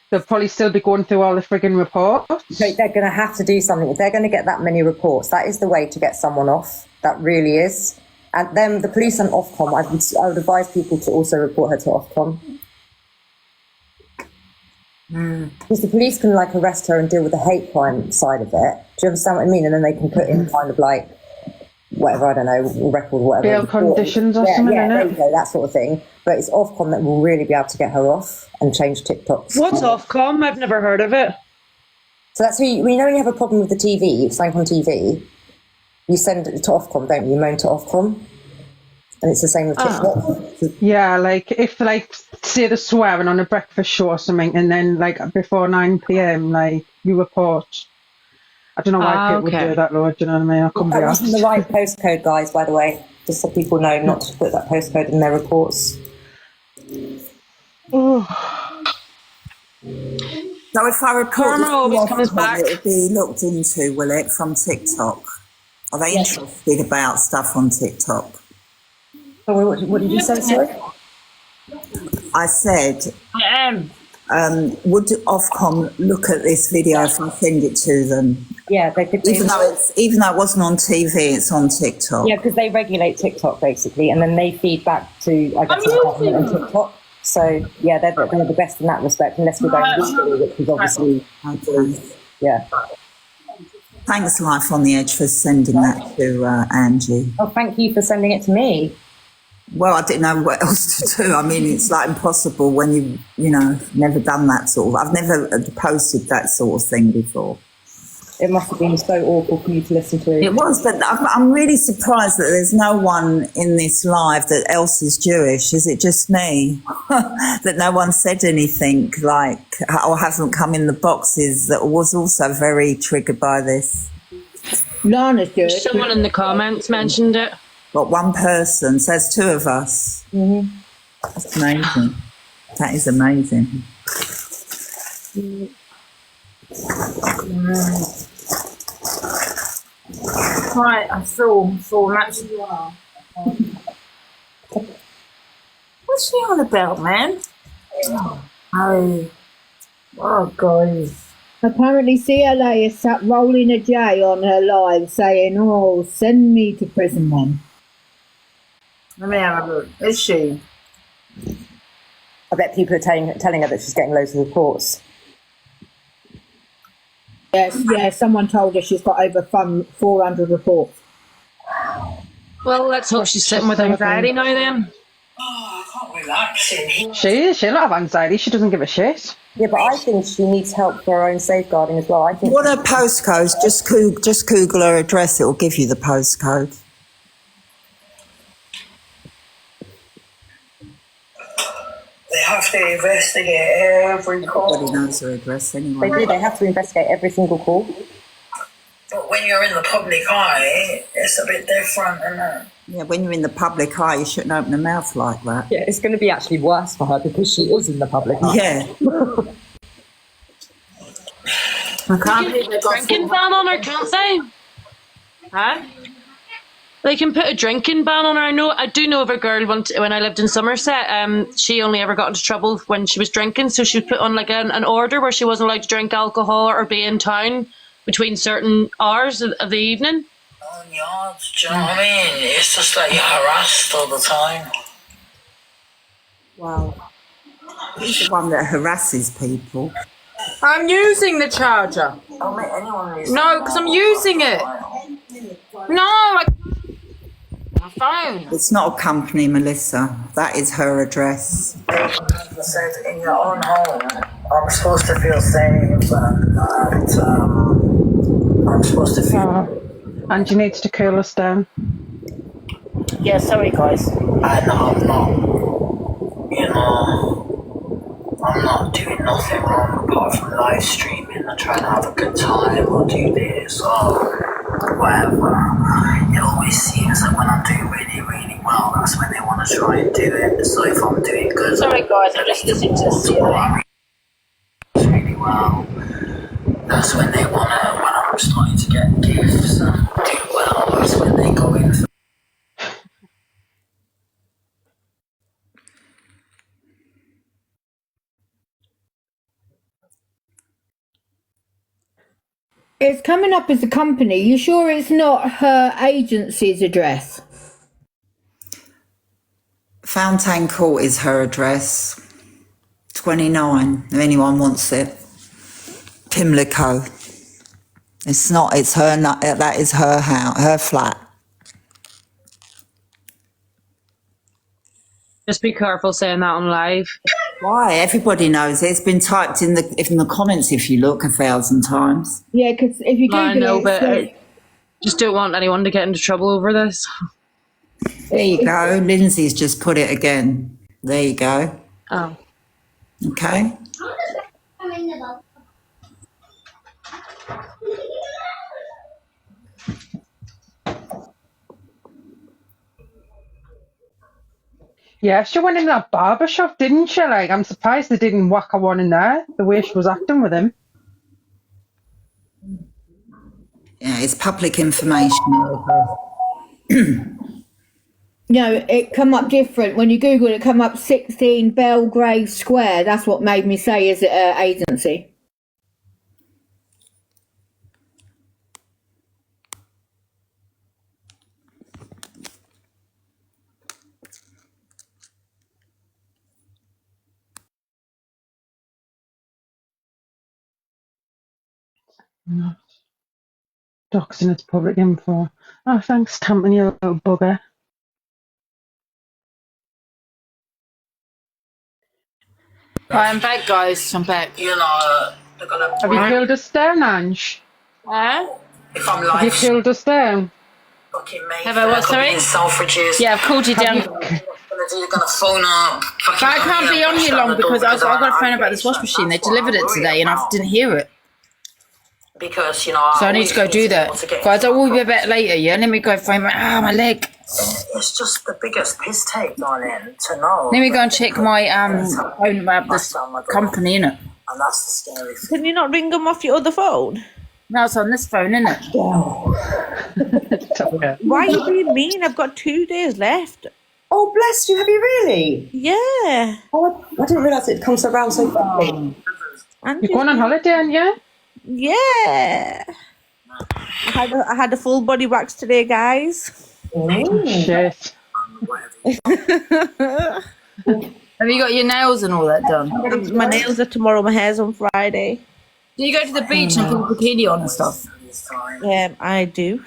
They'll probably still be going through all the frigging reports. They're going to have to do something. If they're going to get that many reports, that is the way to get someone off. That really is. And then the police and Ofcom, I would advise people to also report her to Ofcom. Because the police can like arrest her and deal with the hate crime side of it. Do you understand what I mean? And then they can put in kind of like whatever, I don't know, record whatever. Bail conditions or something, yeah, there innit? you go, that sort of thing. But it's Ofcom that will really be able to get her off and change TikToks. What's Ofcom? I've never heard of it. So that's who you know when you have a problem with the TV, it's something on TV, you send it to Ofcom, don't you? You moan to Ofcom. And it's the same with TikTok. Yeah, like if like say they're swearing on a breakfast show or something, and then like before 9 p.m, like you report. I don't know why people would do that, Lord. Do you know what I mean? I couldn't be That asked. wasn't the right postcode, guys. By the way, just so people know not to put that postcode in their reports. So if I report Karma always this, comes back. it'll be looked into, will it, from TikTok? Are they interested about stuff on TikTok? Sorry, what did you say, sorry? I said, I am. Would Ofcom look at this video if I send it to them? Yeah, they could. Even though it wasn't on TV, it's on TikTok. Yeah, because they regulate TikTok basically, and then they feed back to, I guess, the government and TikTok. So yeah, they're the best in that respect, unless we're going legally, which is obviously, yeah. Thanks, Life on the Edge, for sending that to Angie. Oh, thank you for sending it to me. Well, I didn't know what else to do. I mean, it's like impossible when you know, never done that sort of. I've never posted that sort of thing before. It must have been so awful for you to listen to. It was, but I'm really surprised that there's no one in this live that else is Jewish. Is it just me? That no one said anything like, or hasn't come in the boxes that was also very triggered by this? Lana's Jewish. Someone in the comments mentioned it. Got one person, so there's two of us. Mm-hmm. That's amazing. That is amazing. Right, I saw actually. What's she on about, man? Oh, guys. Apparently CLA is sat rolling a J on her live saying, oh, send me to prison then. Let me have a look. Is she? I bet people are telling her that she's getting loads of reports. Yes, yeah, someone told her she's got over 400 reports. Well, let's hope she's sitting with anxiety now then. Oh, I can't relax in here. She'll have anxiety. She doesn't give a shit. Yeah, but I think she needs help for her own safeguarding as well. I think. What are postcodes? Just Google her address. It will give you the postcode. They have to investigate every call. Everybody knows her address anyway. They do. They have to investigate every single call. But when you're in the public eye, it's a bit different, isn't it? Yeah, when you're in the public eye, you shouldn't open your mouth like that. Yeah, it's going to be actually worse for her because she is in the public eye. Yeah. I can't believe they got Drinking ban on her, can't they? Huh? They can put a drinking ban on her. I do know of a girl when I lived in Somerset. She only ever got into trouble when she was drinking, so she was put on like an order where she wasn't allowed to drink alcohol or be in town between certain hours of the evening. Oh, yeah, do you know what I mean? It's just like you're harassed all the time. Wow. He's the one that harasses people. I'm using the charger. I'll make anyone use No, because I'm using it. No, my phone. It's not a company, Melissa. That is her address. I said, in your own home, I'm supposed to feel safe and I'm supposed to feel... Angie needs to cool us down. Yeah, sorry, guys. And I'm not, you know, I'm not doing nothing wrong apart from live streaming and trying to have a good time or do this or whatever. It always seems that when I'm doing really, really well, that's when they want to try and do it. So if I'm doing good... Sorry, guys, I'm just listening to this. Really well. That's when they want to, when I'm starting to get gifts and do well, that's when they go in for... It's coming up as a company. You sure it's not her agency's address? Fountain Court is her address. 29, if anyone wants it. Pimlico. It's not, it's her, that is her house, her flat. Just be careful saying that on live. Why? Everybody knows it. It's been typed in the comments if you look 1,000 times. Yeah, because if you Google I know, it, but I just don't want anyone to get into trouble over this. There you go. Lindsay's just put it again. There you go. Oh. Okay. Yeah, she went in that barber shop, didn't she? Like, I'm surprised they didn't whack her one in there, the way she was acting with him. Yeah, it's public information. No, it come up different. When you Google it, come up 16 Belgrave Square. That's what made me say, is it an agency? No. Doxing its public info. Oh, thanks, Tampin, you little bugger. Right, I'm back, guys. I'm back. You know, they're gonna. Have you killed us down, Ange? If I'm Have you live, killed us down? Have I what, sorry? Selfridges. Yeah, I've called you down. You're gonna phone up. But I can't be on here long because I've got to phone about this wash machine. They delivered it today and I didn't hear it. Because, you know, So I need to go do that. Guys, I will be back later, yeah? Let me go find my leg. It's just the biggest piss take, darling, to know. Let me go and check my phone about this company, innit? And that's the scary thing. Can you not ring them off your other phone? No, it's on this phone, innit? Why are you being mean? I've got 2 days left. Oh, bless you. Have you really? Yeah. Oh, I didn't realise it comes around so quickly. You're going on holiday, aren't you? Yeah. I had a full body wax today, guys. Oh, shit. Have you got your nails and all that done? My nails are tomorrow, my hair's on Friday. Do you go to the beach and put a bikini on and stuff? I do.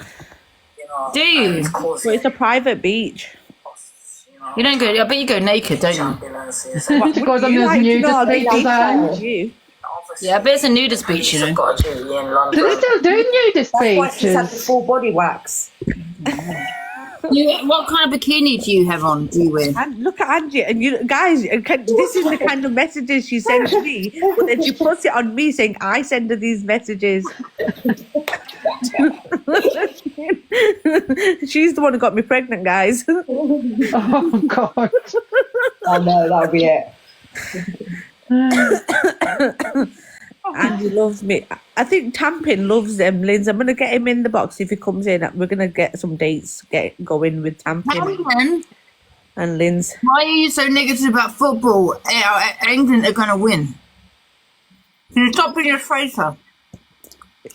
Do you? Well, it's a private beach. You don't go, I bet you go naked, don't you? She goes on those nudist beaches, Ange. Yeah, I bet it's a nudist beach, you know. Do they still do nudist beaches? She's had the full body wax. What kind of bikini do you have on? Do you wear? And look at Angie, and you guys, this is the kind of messages she sends me, but then she puts it on me saying I send her these messages. She's the one who got me pregnant, guys. Oh God! Oh no, that'll be it. Andy loves me. I think Tampin loves them, Linz. I'm going to get him in the box if he comes in. We're going to get some dates going with Tampin and Linz. Why are you so negative about football? England are going to win. Can you stop being a traitor?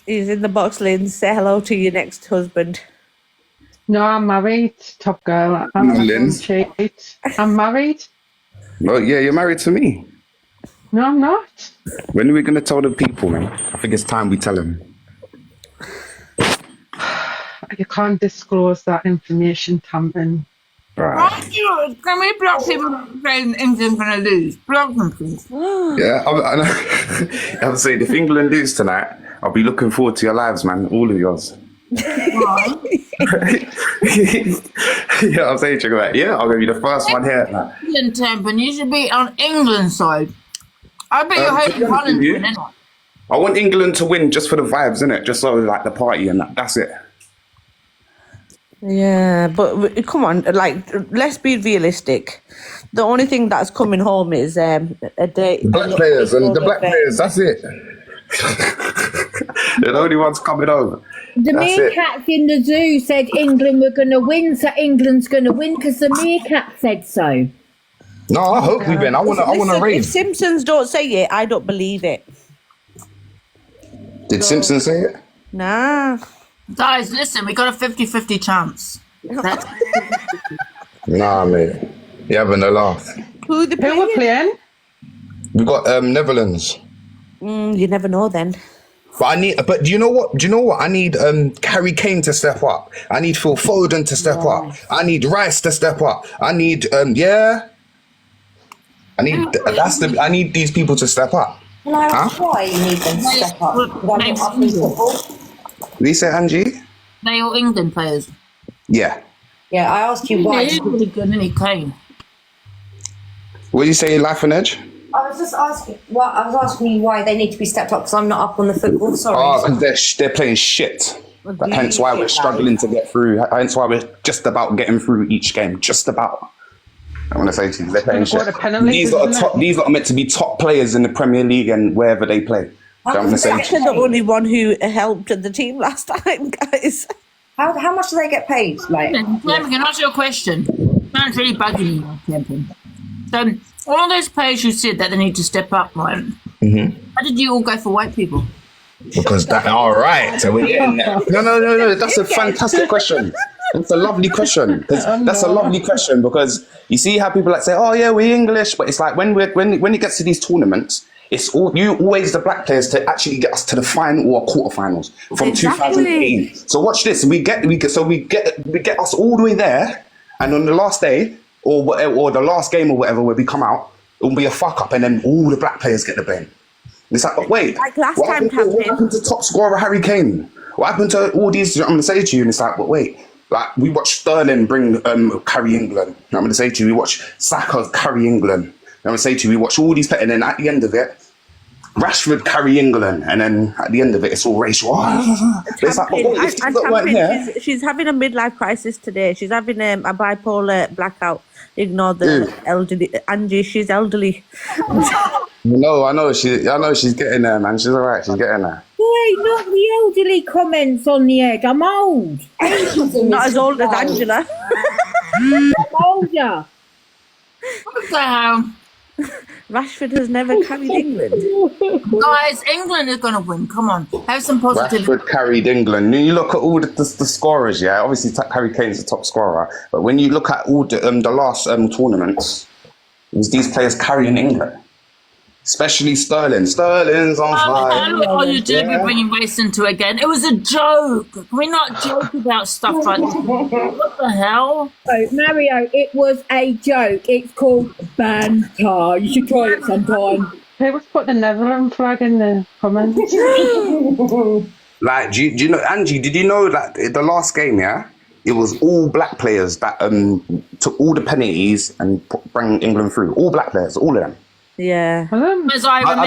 He's in the box, Linz. Say hello to your next husband. No, I'm married, top girl. I'm married. Well, yeah, you're married to me. No, I'm not. When are we going to tell the people, man? I think it's time we tell them. You can't disclose that information, Tampin. Right. Can we block people saying England's going to lose? Block them, please. Yeah, I'm saying if England lose tonight, I'll be looking forward to your lives, man. All of yours. Yeah, I'm saying, check it out. Yeah, I'll give you the first one here. England, Tampin, you should be on England's side. I bet you're hoping Holland win, innit? I want England to win just for the vibes, innit? Just so like the party and that's it. Yeah, but come on, like, let's be realistic. The only thing that's coming home is a day. Black players and the black players, that's it. They're the only ones coming over. The meerkats in the zoo said England were going to win, so England's going to win because the meerkat said so. No, I hope we win. I want to If raise. Simpsons don't say it, I don't believe it. Did Simpsons say it? Nah. Guys, listen, we got a 50-50 chance. That's Nah, mate. You're having a laugh. Who we're playing? We got Netherlands. You never know then. But do you know what? I need Harry Kane to step up. I need Phil Foden to step up. I need Rice to step up. I need I need these people to step up. Can I ask why you need them to step up? Because I'm not up in football. What you say, Angie? they all England players. Yeah. Yeah, I asked you why. He's really good, and he Kane. What do you say, Life and Edge? I was just asking. I was asking you why they need to be stepped up because I'm not up on the football. Sorry. Oh, because they're playing shit. Hence why we're struggling to get through. Hence why we're just about getting through each game. Just about. I want to say to you, they're playing shit. These are meant to be top players in the Premier League and wherever they play. I'm the only one who helped the team last time, guys. How much do they get paid? Like, Can I ask you a question? Sounds really bugging you, champion. So, all those players who said that they need to step up, right? Mm-hmm. How did you all go for white people? Because that, all right. So we're getting there. No. That's a fantastic question. It's a lovely question. That's a lovely question because you see how people like say, "Oh yeah, we're English," but it's like when it gets to these tournaments, it's always the black players to actually get us to the final or quarterfinals from 2018. So watch this. We get us all the way there, and on the last day or the last game or whatever where we come out, it will be a fuck up, and then all the black players get the blame. It's like, wait, like last what time, happened to top scorer Harry Kane? What happened to all these? I'm gonna say to you, and it's like, but wait. Like, we watch Sterling carry England. I'm going to say to you, we watch Saka carry England. I'm going to say to you, we watch all these players, and then at the end of it, Rashford carry England, and then at the end of it, it's all racial. It's like, she's having a midlife crisis today. She's having a bipolar blackout. Ignore the elderly. Angie, she's elderly. No, I know she's getting there, man. She's all right. She's getting there. Wait, not the elderly comments on the egg. I'm old. Not as old as Angela. I'm older. What the hell? Rashford has never carried England. Guys, England is going to win. Come on. Have some positivity. Rashford carried England. When you look at all the scorers, yeah, obviously Harry Kane's the top scorer. But when you look at all the last tournaments, it was these players carrying England. Especially Sterling. Sterling's on fire. Oh, you did be bringing race into it again. It was a joke. Can we not joke about stuff like this? What the hell? Oh, Mario, it was a joke. It's called banter. You should try it sometime. Hey, let's put the Netherlands flag in the comments. Like, do you know, Angie, did you know that the last game, yeah? It was all black players that took all the penalties and bring England through. All black players, all of them. Yeah. I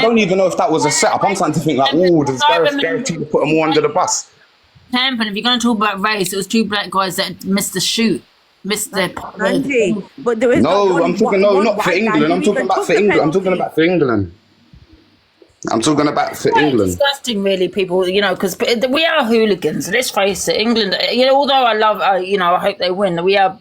don't even know if that was a setup. I'm starting to think like, does Gareth Team put them all under the bus? Tampin, if you're going to talk about race, it was two black guys that missed the shoot. Missed their... Angie, but there is not for England. I'm talking about for England. I'm talking about for England. It's disgusting, really, people, you know, because we are hooligans. Let's face it, England, you know, although I love, I hope they win, we are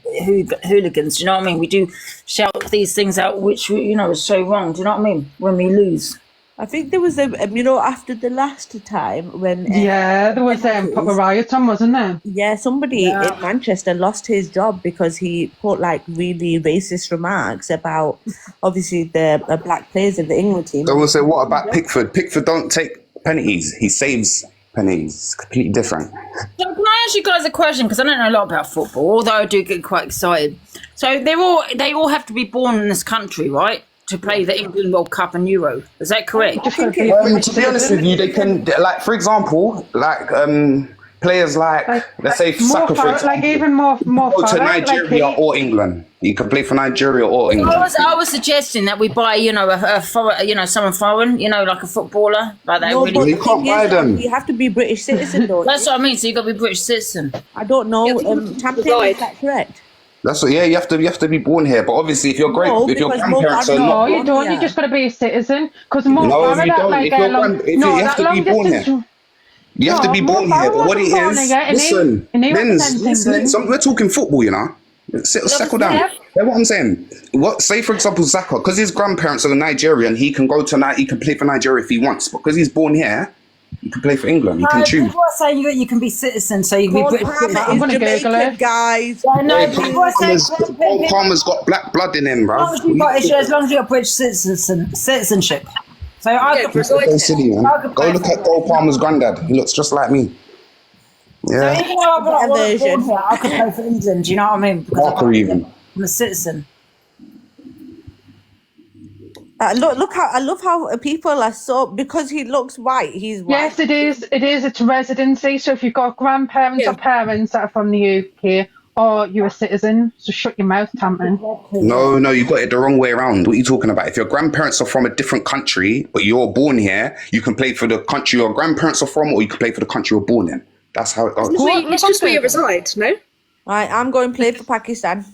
hooligans, you know what I mean? We do shout these things out, which, is so wrong, do you know what I mean? When we lose. I think there was after the last time when... there was proper riot on, wasn't there? Yeah, somebody in Manchester lost his job because he put really racist remarks about obviously the black players in the England team. Someone say, what about Pickford? Pickford don't take penalties. He saves penalties. It's completely different. So can I ask you guys a question? Because I don't know a lot about football, although I do get quite excited. So they all have to be born in this country, right? To play the England World Cup and Euro. Is that correct? To be honest with you, they can, for example, players let's say Saka, for example, even more go to Nigeria or England. You can play for Nigeria or England. I was suggesting that we buy, someone foreign, like a footballer, like that. No, really. You can't buy them. You have to be British citizen, don't That's what I mean. So you got to be British citizen. I don't know. Champion, is that correct? That's what. Yeah, you have to be born here. But obviously, if your grandparents are not, you don't. You just got to be a citizen. Because you have to be born here. You have to be born here. But what it is, listen. We're talking football, you know. Settle down. Yeah, what I'm saying. Say for example, Saka, because his grandparents are Nigerian, he can play for Nigeria if he wants. But because he's born here, You can play for England. You can No, choose. people are saying you can be citizen, so you can be Paul British Palmer citizen. I'm is gonna Google Jamaican, it. guys. Yeah, no, Hey, people are saying Paul Palmer's got black blood in him, as bro. long as you've got British citizenship. So I could That's so silly, man. Go look at Paul Palmer's granddad. He looks just like me. So Yeah. even though I'm not Better version. born here, I could play for England. Do you know what I mean? Because Darker even. I'm a citizen. Look how I love how people are so because he looks white. He's white. Yes, it is. It is. It's residency. So if you've got grandparents or parents that are from the UK, or you're a citizen, so shut your mouth, Tamsin. No, you got it the wrong way around. What are you talking about? If your grandparents are from a different country, but you're born here, you can play for the country your grandparents are from, or you can play for the country you're born in. That's how it goes. It's just where you reside, no? Right, I'm going to play for Pakistan.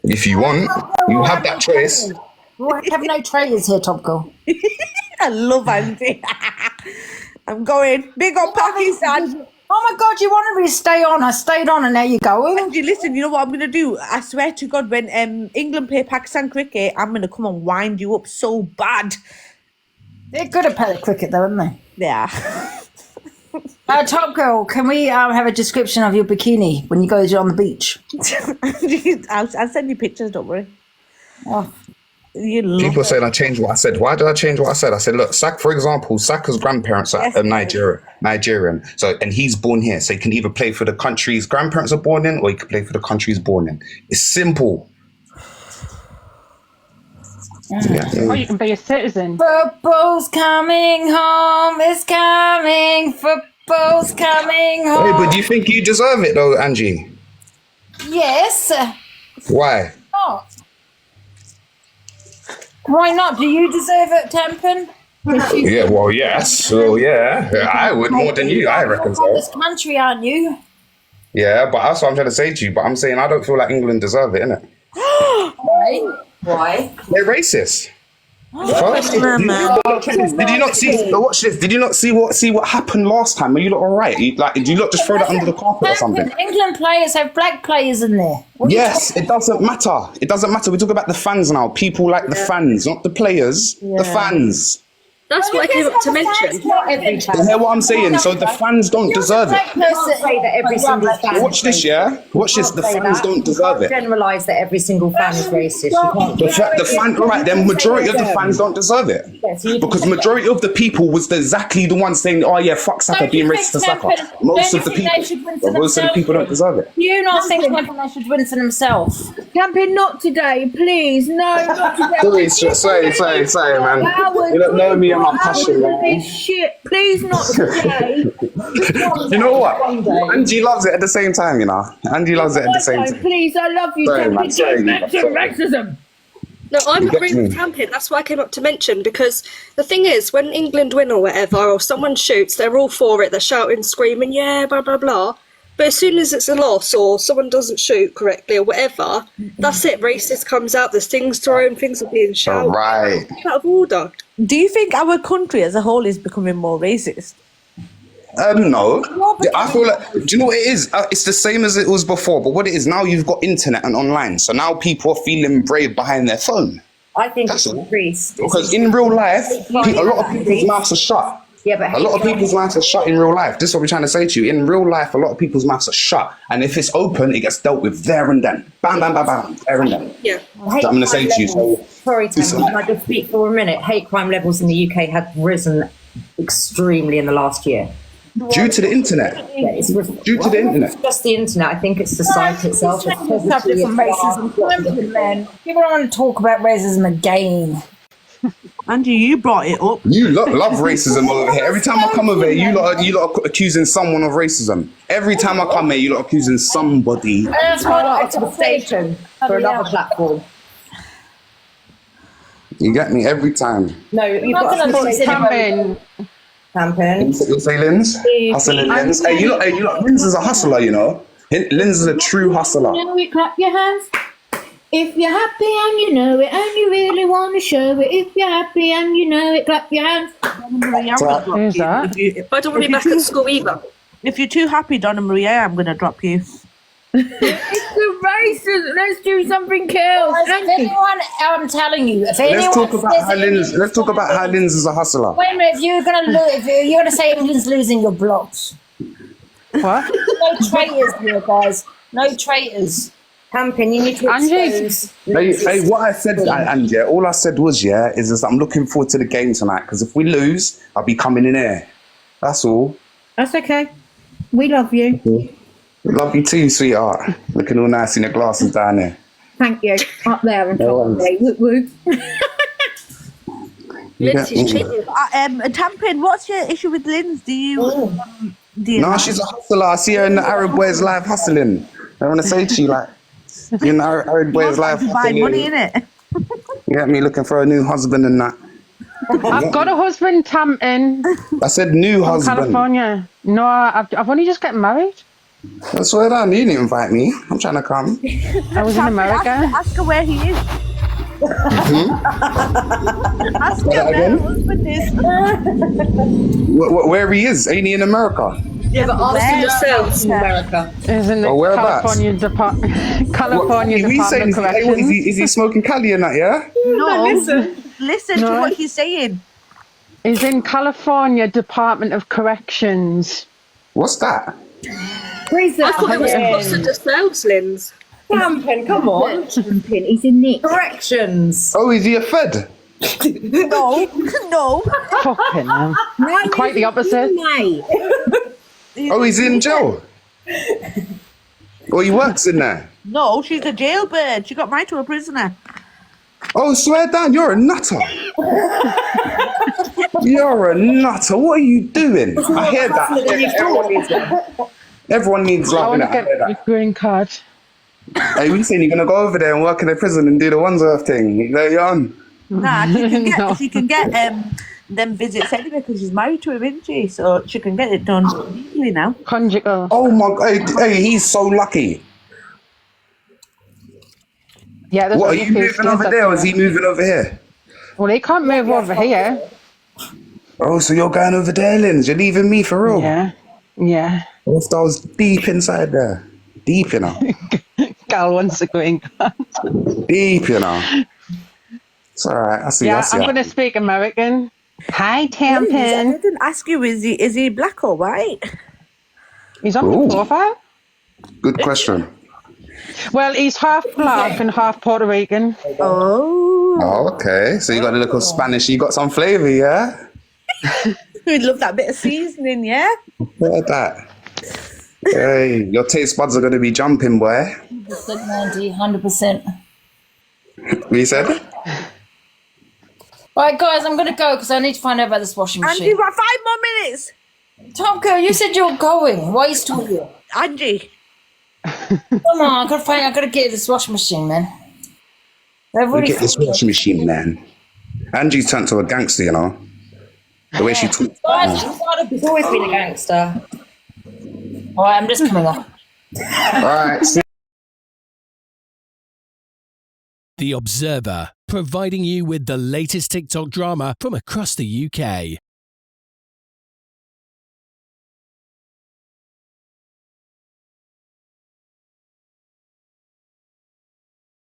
If you want, you have that choice. We have no traitors here, Top Girl. I love Angie. I'm going. Big up Pakistan. Oh my God, you wanted me to stay on. I stayed on and there you go. Angie, listen, you know what I'm going to do? I swear to God, when England play Pakistan cricket, I'm going to come and wind you up so bad. They're good at paddock cricket though, aren't they? Yeah. Top Girl, can we have a description of your bikini when you go on the beach? I'll send you pictures, don't worry. Oh. People saying I changed what I said. Why did I change what I said? I said, look, for example, Saka's grandparents are Nigerian. So, and he's born here. So he can either play for the country his grandparents are born in, or he can play for the country he's born in. It's simple. Or you can be a citizen. Football's coming home. It's coming. Football's coming home. Hey, but do you think you deserve it though, Angie? Yes. Why? Oh. Why not? Do you deserve it, Tempen? Yeah, well, yes. So, yeah, I would more than you, I reckon so. This country, aren't you? Yeah, but that's what I'm trying to say to you. But I'm saying I don't feel like England deserve it, innit? Why? They're racist. Did you not see? Watch this. Did you not see what happened last time? Are you lot all right? Did you not just throw that under the carpet or something? England players have black players in there. Yes, it doesn't matter. It doesn't matter. We talk about the fans now. People like the fans, not the players. The fans. That's what I came up to mention. You hear what I'm saying? So the fans don't deserve it. Say that every single fan. Watch this, yeah. Watch this. The fans don't deserve it. Generalise that every single fan is racist. The fan, all right, then majority of the fans don't deserve it. Because majority of the people was exactly the ones saying, oh yeah, fuck Saka being racist to Saka. Most of the people don't deserve it. You not think they should win for themselves? Camping, not today, please. No, not today. Say, man. You don't know me and my passion, man. This shit, please not today. You know what? Angie loves it at the same time, you know. Angie loves it at the same time. Please, I love you. Sorry, man, sorry, Back to racism. No, I'm You get agreeing with me. Camping. That's why I came up to mention, because the thing is, when England win or whatever, or someone shoots, they're all for it. They're shouting, screaming, yeah, blah, blah, blah. But as soon as it's a loss or someone doesn't shoot correctly or whatever, that's it. Racist comes out. There's things thrown, things are being shouted. Right. It's out of order. Do you think our country as a whole is becoming more racist? No. I feel like, do you know what it is? It's the same as it was before, but what it is now, you've got internet and online. So now people are feeling brave behind their phone. I think it's increased. Because in real life, a lot of people's mouths are shut. Yeah, but a lot of people's mouths are shut in real life. This is what we're trying to say to you. In real life, a lot of people's mouths are shut. And if it's open, it gets dealt with there and then. Bam, bam, bam, bam. There and then. Yeah. So I'm going to say to you. Sorry, Tim, can I just speak for a minute? Hate crime levels in the UK have risen extremely in the last year. Due to the internet. Yeah, it's Due to the internet. It's just the internet. I think it's the site itself. Subject from racism. Man. People don't want to talk about racism again. Andy, you brought it up. You love racism over here. Every time I come over here, you lot are accusing someone of racism. Every time I come here, you lot are accusing somebody. That's why I like to the station for another platform. You get me every time. No, you've got to Camping. You'll say Linz? Hustling Linz. Hey, you lot, Linz is a hustler, you know. Linz is a true hustler. You know, we clap your hands. If you're happy and you know it, and you really want to show it, if you're happy and you know it, clap your hands. Who's that? I don't want to be back at school either. If you're too happy, Donna Maria, I'm going to drop you. It's the races. Let's do something else. If anyone, I'm telling you, if anyone Let's talk about says how Lynn's. Let's talk about how Lynn's is a hustler. Wait a minute, if you're gonna say England's losing, you're blocked. What? No traitors here, guys. No traitors. Hampton, you need to expose. Hey, what I said, Angie, all I said was, is I'm looking forward to the game tonight because if we lose, I'll be coming in here. That's all. That's okay. We love you. Love you too, sweetheart. Looking all nice in your glasses down there. Thank you. Up there on top of me. Woot woot. Lindsay's cheating. Tampin, what's your issue with Linz? Do you? No, she's a hustler. I see her in the Arab Boys Live hustling. I want to say to you, like, you're in the Arab Boys Live buy hustling. money, innit? You get me looking for a new husband and that. I've got a husband, Tampin. I said new From husband. California. No, I've only just gotten married. I swear down, you didn't invite me. I'm trying to come. I was in America. Ask her where he is. Ask Say her that where her again? husband is. Where he is? Ain't he in America? Yeah, but ask him yourselves in America. Is in the whereabouts? California Department of Corrections. Is he smoking Cali and that, yeah? No, listen to what he's saying. He's in California Department of Corrections. What's that? Where's that? I thought it was Foster yourselves, Linz. Hampton, come on. Hampton, he's in Nick. Corrections. Oh, is he a Fed? No. Fucking hell. Quite the opposite. Oh, he's in jail? Oh, he works in there? No, she's a jailbird. She got married to a prisoner. Oh, swear down, you're a nutter. You're a nutter. What are you doing? I hear that. Everyone needs I love in want it. to I get hear your that. green card. Hey, we saying you're going to go over there and work in a prison and do the Wandsworth thing. You're on. Nah, she can get, No. she can get them visits anyway because she's married to him, isn't she? So she can get it done easily now. Conjugal. Oh my God. Hey, he's so lucky. Yeah, What, are you moving over there or is he moving over here? Well, he can't move over here. Oh, so you're going over there, Linz? You're leaving me for real? Yeah. Yeah. I was deep inside there. Deep, you know. Gal wants a green card. Deep, you know. It's all right. I see. Yeah, I see. I'm going to speak American. Hi, I Tampin. didn't ask you, is he black or white? He's on Ooh. my profile. Good question. Well, he's half black and half Puerto Rican. Oh. Oh, okay. So you got a little Spanish. You got some flavor, yeah? We'd love that bit of seasoning, yeah? Look at that. Hey, your taste buds are going to be jumping, boy. 100%. What you said? Right, guys, I'm going to go because I need to find out about this washing Angie, machine. you've got 5 more minutes. Tom, girl, you said you're going. Why are you still here? Angie. Come on, I gotta get this washing machine, man. Look at this washing machine, man. Angie's turned to a gangster, you know. The way she talks. Guys, he's always been a gangster. All right, I'm just coming up. All right. The Observer, providing you with the latest TikTok drama from across the UK.